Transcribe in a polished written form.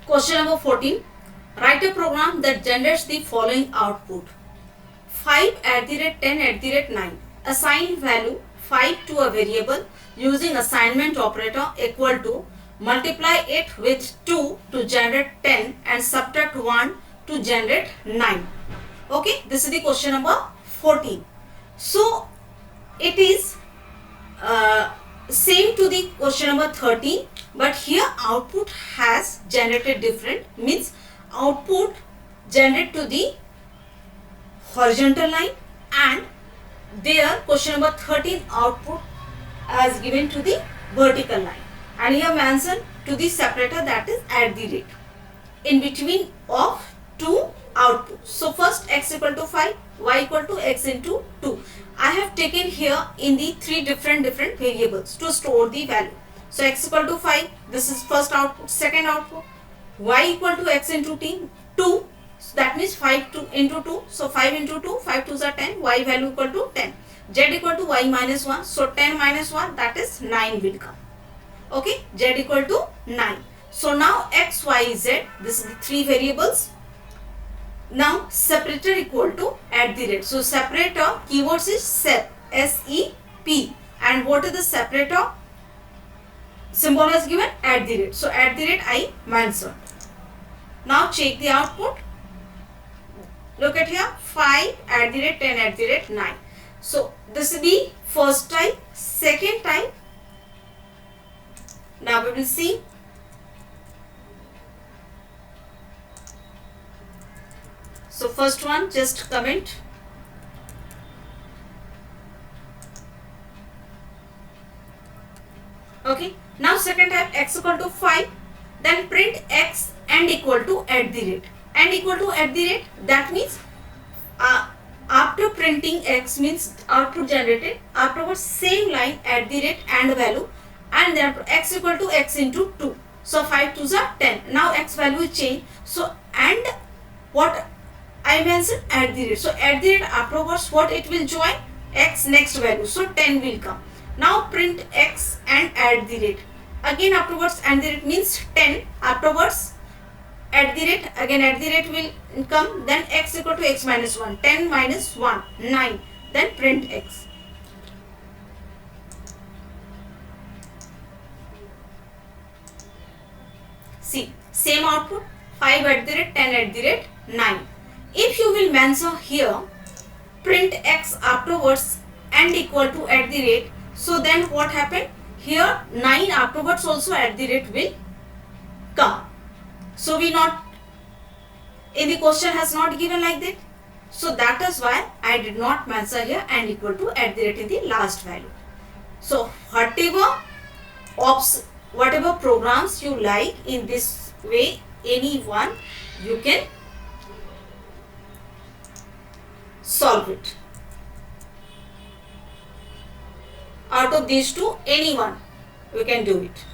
Question number 14. Write a program that generates the following output. 5 at the rate 10 at the rate 9. Assign value 5 to a variable using assignment operator equal to multiply it with 2 to generate 10 and subtract 1 to generate 9. Okay, this is the question number 14. So it is same to the question number 13, but here output has generated different, means output generated to the horizontal line, and there question number 13 output as given to the vertical line, and here mentioned to the separator, that is at the rate in between of two outputs. So first x equal to 5, y equal to x into 2. I have taken here in the three different variables to store the value. So x equal to 5, this is first output. Second output, y equal to x into 2, so that means 5 into 2, so 5 into 2, 5 2s are 10, y value equal to 10. Z equal to y minus 1, so 10 minus 1, that is 9 will come. Okay, z equal to 9. So now x, y, z, this is the three variables. Now separator equal to at the rate. So separator keywords is sep, S-E-P, and what is the separator symbol is given? At the rate. So at the rate I mentioned. Now check the output. Look at here, 5 at the rate 10 at the rate 9. So this is the first type. Second type, now we will see. So first one, just comment. Okay, now second type, x equal to 5, then print x and equal to at the rate. And equal to at the rate, that means after printing x means output generated, afterwards same line at the rate and value, and then x equal to x into 2. So 5 2s are 10. Now x value is changed. So and what I mentioned at the rate. So at the rate afterwards what it will join? X next value. So 10 will come. Now print x and at the rate. Again afterwards at the rate means 10. Afterwards at the rate, again at the rate will come. Then x equal to x minus 1. 10 minus 1, 9. Then print x. See, same output. 5 at the rate, 10 at the rate, 9. If you will mention here print x afterwards and equal to at the rate, so then what happened? Here 9 afterwards also at the rate will come. So we not, in the question has not given like that. So that is why I did not mention here and equal to at the rate in the last value. So whatever programs you like in this way, any one you can solve it. Out of these two, any one we can do it.